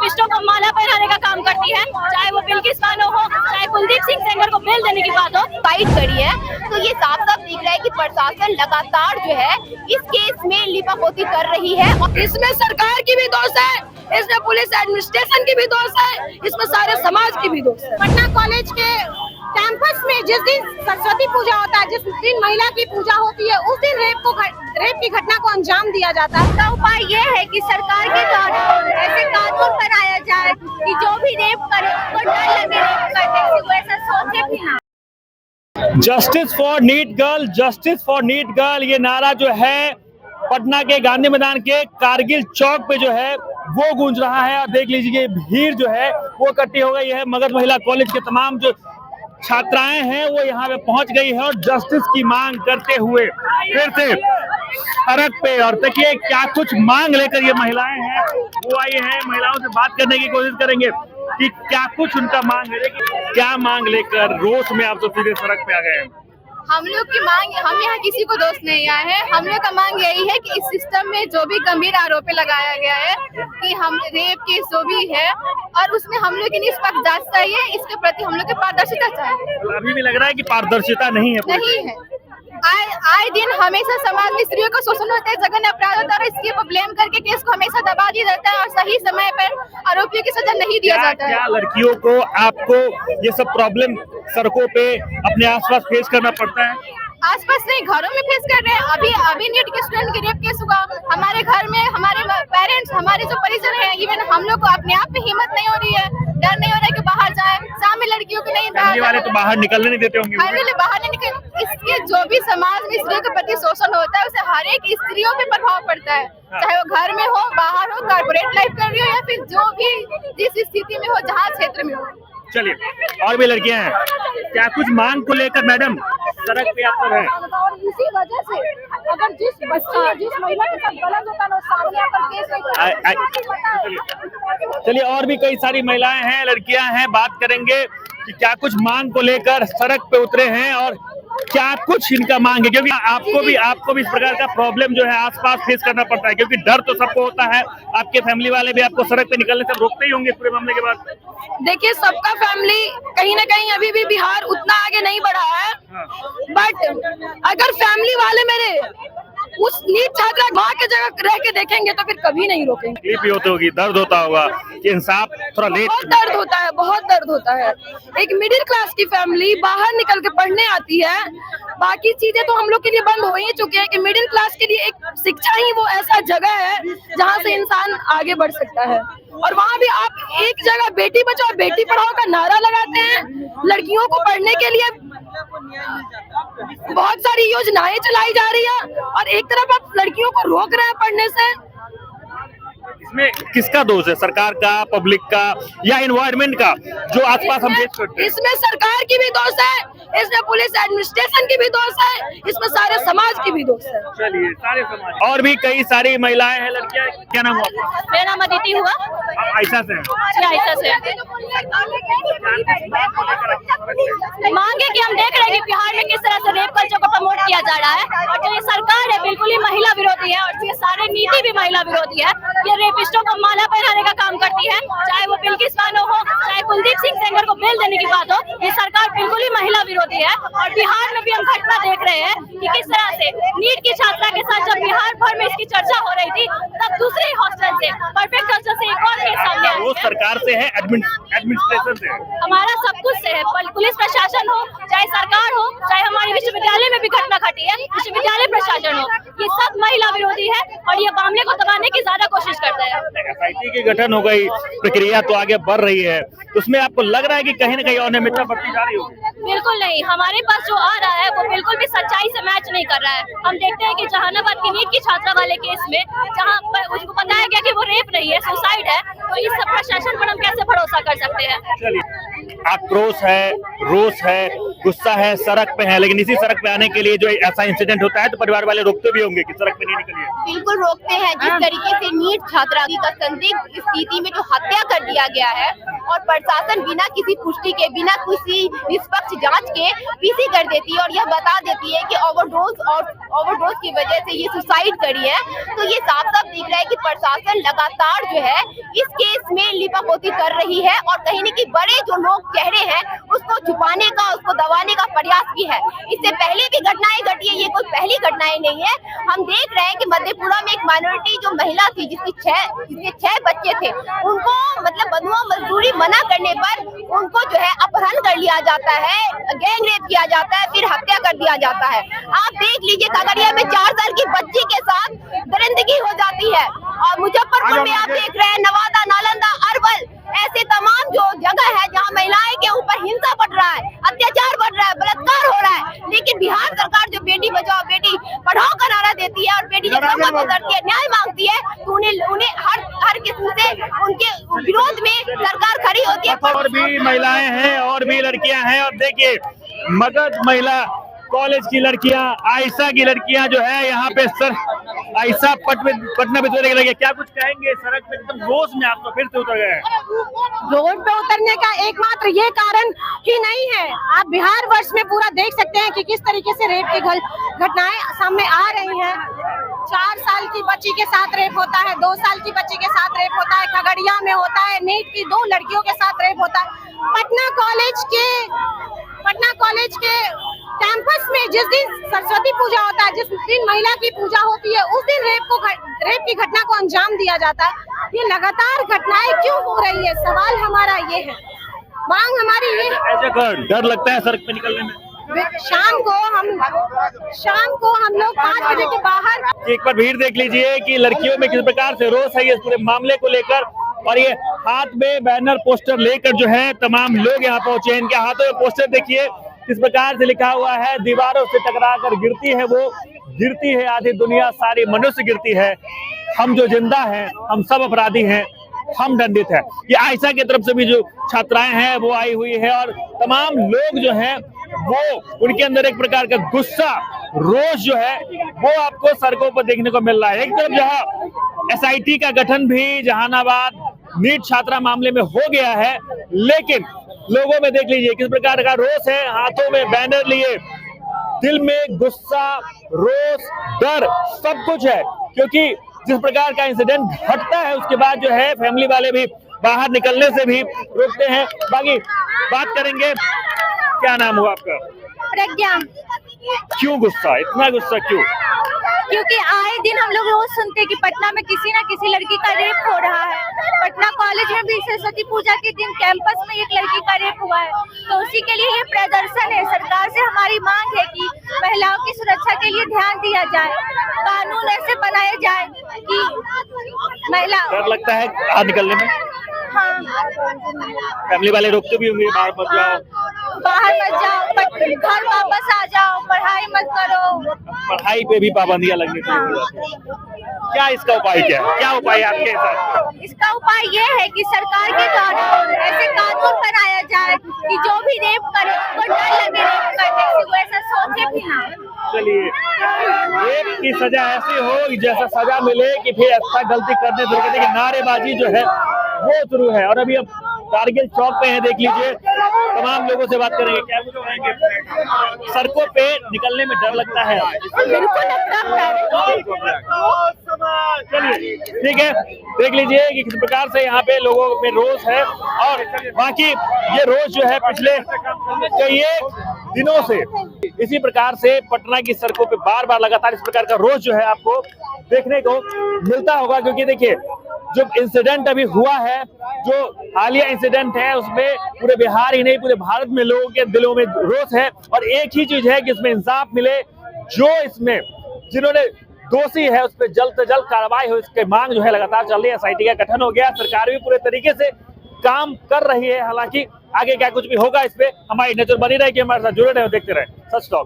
रेपिस्टों को माला पहनाने का काम करती है, चाहे वो बिल्किस बानो हो, चाहे कुलदीप सिंह सेंगर को बेल देने की बात हो, फाइट करी है। तो ये साफ साफ दिख रहा है कि प्रशासन लगातार जो है इस केस में लिपापोती कर रही है। और इसमें सरकार की भी दोष है, इसमें पुलिस एडमिनिस्ट्रेशन की भी दोष है, इसमें सारे समाज की भी दोष है। पटना कॉलेज के कैंपस में जिस दिन सरस्वती पूजा होता है, जिस दिन महिला की पूजा होती है, उस दिन रेप की घटना को अंजाम दिया जाता है। इसका उपाय ये है कि सरकार के द्वारा ऐसे कानून बनाया जाए कि जो भी रेप करे उसको डर लगे रेप करने से, वो ऐसा सोचे भी ना। Justice for NEET girl, justice for NEET girl, ये नारा जो है पटना के गांधी मैदान के कारगिल चौक पे जो है वो गूंज रहा है। और देख लीजिए भीड़ जो है वो इकट्ठी हो गई है। मगध महिला कॉलेज के तमाम जो छात्राएं हैं वो यहाँ पे पहुंच गई है और जस्टिस की मांग करते हुए फिर से सड़क पे। और देखिए क्या कुछ मांग लेकर ये महिलाएं हैं वो आई हैं। महिलाओं से बात करने की कोशिश करेंगे कि क्या कुछ उनका मांग है, क्या मांग लेकर रोष में आप तो सीधे सड़क पे आ गए हैं। हम लोग की मांग, हम यहाँ किसी को दोष नहीं आए हैं। हम लोग का मांग यही है कि इस सिस्टम में जो भी गंभीर आरोप लगाया गया है कि हम रेप केस जो भी है और उसमें हम लोग की निष्पक्ष जांच चाहिए, इसके प्रति हम लोग की पारदर्शिता चाहिए। अभी भी लग रहा है कि पारदर्शिता नहीं है। नहीं है। आए दिन हमेशा समाज में स्त्रियों का शोषण होता है, जघन्य अपराध होता है और इसके ऊपर ब्लेम करके केस को हमेशा दबा दिया जाता है और सही समय पर आरोपियों की सजा नहीं दिया जाता है। क्या लड़कियों को आपको ये सब प्रॉब्लम सड़कों पे अपने आसपास फेस करना पड़ता है? आसपास नहीं, घरों में फेस कर रहे हैं। अभी नीट के स्टूडेंट की रेप केस हुआ हमारे घर में। हमारे पेरेंट्स, हमारे जो परिजन हैं, इवन हम लोग को अपने आप में हिम्मत नहीं हो रही है, डर नहीं हो रहा है कि बाहर जाए। सामने लड़कियों को नहीं, फैमिली वाले तो बाहर निकलने नहीं देते होंगे। फैमिली बाहर नहीं निकल। इसके जो भी समाज में स्त्रियों के प्रति शोषण होता है उसे हर एक स्त्रियों पे प्रभाव पड़ता है, चाहे वो घर में हो, बाहर हो, कॉर्पोरेट लाइफ कर रही हो या फिर जो भी जिस स्थिति में हो, जहाँ क्षेत्र में हो। चलिए और भी लड़कियां हैं, क्या कुछ मांग को लेकर मैडम सड़क पे आप सब हैं? और इसी वजह से अगर जिस बच्ची या जिस महिला के साथ गलत होता है ना, सामने आकर केस चलिए और भी कई सारी महिलाएं हैं, लड़कियां हैं, बात करेंगे कि क्या कुछ मांग को लेकर सड़क पे उतरे हैं और क्या कुछ इनका मांग है। क्योंकि आपको भी इस प्रकार का प्रॉब्लम जो है आसपास फेस करना पड़ता है, क्योंकि डर तो सबको होता है। आपके फैमिली वाले भी आपको सड़क पे निकलने से रोकते ही होंगे इस पूरे मामले के बाद। देखिए सबका फैमिली कहीं ना कहीं अभी भी बिहार उतना आगे नहीं बढ़ा है, बट अगर फैमिली वाले मेरे उस नीट छात्रा माँ के जगह रह के देखेंगे तो फिर कभी नहीं रोकेंगे। तकलीफ भी होती होगी, दर्द होता होगा कि इंसाफ थोड़ा लेट। बहुत दर्द होता है, बहुत दर्द होता है। एक मिडिल क्लास की फैमिली बाहर निकल के पढ़ने आती है, बाकी चीजें तो हम लोग के लिए बंद हो ही चुकी है कि मिडिल क्लास के लिए एक शिक्षा ही वो ऐसा जगह है जहाँ से इंसान आगे बढ़ सकता है। और वहाँ भी आप एक जगह बेटी बचाओ बेटी पढ़ाओ का नारा लगाते हैं, लड़कियों को पढ़ने के लिए बहुत सारी योजनाएं चलाई जा रही है और एक तरफ आप लड़कियों को रोक रहे हैं पढ़ने से। इसमें किसका दोष है, सरकार का, पब्लिक का या एनवायरनमेंट का जो आसपास हम देख सकते हैं? इसमें सरकार की भी दोष है, इसमें पुलिस एडमिनिस्ट्रेशन की भी दोष है, इसमें सारे समाज की भी दोष है। चलिए सारे समाज और भी कई सारी महिलाएं हैं, लड़कियां। क्या नाम हुआ आपका? मेरा नाम अदिति हुआ। आप आयशा से हैं? आयशा से। मांग है कि हम देख रहे हैं कि बिहार में किस तरह से रेप कल्चर को प्रमोट किया जा रहा है और जो ये सरकार है बिल्कुल ही महिला विरोधी है और ये सारे नीति भी महिला विरोधी है। ये रेपिस्टों को माला पहनाने का काम करती है, चाहे वो बिल्किस बानो हो, चाहे कुलदीप सिंह सेंगर को बेल देने की बात हो। ये सरकार बिल्कुल ही महिला विरोधी है और बिहार में भी हम घटना देख रहे हैं कि किस तरह से नीट की छात्रा के साथ जब बिहार भर में इसकी चर्चा हो रही थी तब दूसरे हॉस्टल से, परफेक्ट हॉस्टल से एक और केस सामने आया। वो सरकार से है, एडमिनिस्ट्रेशन से है, हमारा सब कुछ से है। पुलिस प्रशासन हो, चाहे सरकार हो, चाहे हमारे विश्वविद्यालय में भी घटना घटी है, विश्वविद्यालय प्रशासन हो, ये सब महिला विरोधी है और ये मामले को दबाने की ज्यादा कोशिश करते हैं। एसआईटी की गठन हो गई, प्रक्रिया तो आगे बढ़ रही है, तो उसमें आपको लग रहा है कि कहीं ना कहीं अनियमितता बढ़ती जा रही होगी? बिल्कुल नहीं, हमारे पास जो आ रहा है वो बिल्कुल भी सच्चाई से मैच नहीं कर रहा है। हम देखते हैं कि जहानाबाद की नीट की छात्रा वाले केस में जहां उसको बताया गया कि वो रेप नहीं है, सुसाइड है, तो इस सब प्रशासन पर हम कैसे भरोसा कर सकते हैं? चलिए आक्रोश है, रोष है, गुस्सा है, सड़क पे है, लेकिन इसी सड़क पे आने के लिए जो ऐसा इंसिडेंट होता है तो परिवार वाले रोकते भी होंगे कि सड़क पे नहीं निकलिए। बिल्कुल रोकते हैं। जिस तरीके से नीट छात्रा का संदिग्ध स्थिति में जो हत्या कर दिया गया है और प्रशासन बिना किसी पुष्टि के, बिना किसी निष्पक्ष जांच के पीसी कर देती है और यह बता देती है कि ओवरडोज की वजह से ये सुसाइड करी है, तो ये साफ साफ दिख रहा है कि प्रशासन लगातार जो है इस केस में कर रही है और कहीं न कहीं बड़े जो लोग चेहरे हैं उसको छुपाने का, उसको दबाने का प्रयास भी है। इससे पहले भी घटनाएं घटी है, ये कोई पहली घटनाएं नहीं है। हम देख रहे हैं कि मधेपुरा में एक माइनॉरिटी जो महिला थी जिसके 6 बच्चे थे, उनको मतलब बंधुआ मजदूरी मना करने पर उनको जो है अपहरण कर लिया जाता है, गैंग रेप किया जाता है, फिर हत्या कर दिया जाता है। आप देख लीजिए खगड़िया में 4 साल की बच्ची के साथ दरिंदगी हो जाती है और मुजफ्फरपुर में आप देख रहे हैं नवादा, नालंदा, अरवल ऐसे तमाम जो जगह है जहां महिलाएं के ऊपर हिंसा बढ़ रहा है, अत्याचार बढ़ रहा है, बलात्कार हो रहा है। लेकिन बिहार सरकार जो बेटी बचाओ बेटी पढ़ाओ का नारा देती है और बेटी जब सड़कों पर उतरती है, न्याय मांगती है, तो उन्हें हर किस्म से उनके विरोध में सरकार खड़ी होती है। और भी महिलाएं हैं और भी लड़कियां हैं और देखिए मगध महिला कॉलेज की लड़कियां, आयशा की लड़कियां जो है यहाँ पे आयशा पटना में उतर गए। क्या कुछ कहेंगे? सड़क पे एकदम जोश में आप तो फिर से उतर गए। रोड पे उतरने का एकमात्र ये कारण ही नहीं है, आप बिहार वर्ष में पूरा देख सकते हैं कि किस तरीके से रेप की घटनाएं सामने आ रही हैं। 4 साल की बच्ची के साथ रेप होता है, 2 साल की बच्ची के साथ रेप होता है, खगड़िया में होता है, नीट की 2 लड़कियों के साथ रेप होता है। पटना कॉलेज के कैंपस में जिस दिन सरस्वती पूजा होता है, जिस दिन महिला की पूजा होती है, उस दिन रेप की घटना को अंजाम दिया जाता है। ये लगातार घटनाएं क्यों हो रही है, सवाल हमारा ये है, मांग हमारी ये है। ऐसे डर लगता है सड़क पे निकलने में? शाम को हम लोग 5 बजे के बाहर एक बार भीड़ देख लीजिए कि लड़कियों में किस प्रकार से रोष है इस पूरे मामले को लेकर, और ये हाथ में बैनर पोस्टर लेकर जो है तमाम लोग यहाँ पहुंचे हैं। इनके हाथों में पोस्टर देखिए किस प्रकार से लिखा हुआ है, दीवारों से टकरा कर गिरती है वो, गिरती है आधी दुनिया, सारी मनुष्य गिरती है, हम जो जिंदा हैं हम सब अपराधी हैं, हम दंडित है। ये आयशा की तरफ से भी जो छात्राएं हैं वो आई हुई है और तमाम लोग जो हैं वो उनके अंदर एक प्रकार का गुस्सा, रोष जो है वो आपको सड़कों पर देखने को मिल रहा है। एक तरफ जहां SIT का गठन भी जहानाबाद नीट छात्रा मामले में हो गया है, लेकिन लोगों में देख लीजिए किस प्रकार का रोष है, हाथों में बैनर लिए, दिल में गुस्सा, रोष, डर सब कुछ है, क्योंकि जिस प्रकार का इंसिडेंट घटता है उसके बाद जो है फैमिली वाले भी बाहर निकलने से भी रोकते हैं। बाकी बात करेंगे। क्या नाम हुआ आपका? प्रज्ञा। क्यों गुस्सा, इतना गुस्सा क्यों? क्योंकि आए दिन हम लोग रोज सुनते हैं कि पटना में किसी ना किसी लड़की का रेप हो रहा है। पटना कॉलेज में भी सरस्वती पूजा के दिन कैंपस में एक लड़की का रेप हुआ है, तो उसी के लिए ये प्रदर्शन है। सरकार से हमारी मांग है कि महिलाओं की सुरक्षा के लिए ध्यान दिया जाए, कानून ऐसे बनाए जाए कि महिला। डर लगता है बाहर निकलने में? हाँ, फैमिली वाले रोकते भी होंगे बाहर मत जाओ, घर वापस आ जाओ, पढ़ाई मत करो। पढ़ाई पे भी पाबंदियां लगनी चाहिए। क्या इसका उपाय क्या है? क्या उपाय आपके हिसाब? इसका उपाय ये है कि सरकार के द्वारा ऐसे कानून बनाया जाए कि जो भी रेप करे उसको डर लगे रेप करने से, वो ऐसा सोचे भी ना। चलिए, रेप की सजा ऐसी हो कि जैसा सजा मिले कि फिर ऐसा गलती करने से कहते कि नारेबाजी जो है वो शुरू है। और अभी अब कारगिल चौक पे है, देख लीजिए, तमाम लोगों से बात करेंगे। क्या कुछ कहेंगे? सड़कों पे निकलने में डर लगता है? बिल्कुल लगता है। चलिए ठीक है, देख लीजिए कि किस प्रकार से यहाँ पे लोगों में रोष है, और बाकी ये रोष जो है पिछले कई दिनों से इसी प्रकार से पटना की सड़कों पे बार बार लगातार इस प्रकार का रोष जो है आपको देखने को मिलता होगा। क्योंकि देखिए जो इंसिडेंट अभी हुआ है, जो हालिया इंसिडेंट है, उसमें पूरे बिहार ही नहीं पूरे भारत में लोगों के दिलों में रोष है, और एक ही चीज है कि इसमें इंसाफ मिले, जो इसमें जिन्होंने दोषी है उस पर जल्द से जल्द कार्रवाई हो, इसकी मांग जो है लगातार चल रही है। SIT का गठन हो गया, सरकार भी पूरे तरीके से काम कर रही है। हालांकि आगे क्या कुछ भी होगा इस पे हमारी नजर बनी रहेगी, हमारे साथ जुड़े रहे, देखते रहे सच टॉक।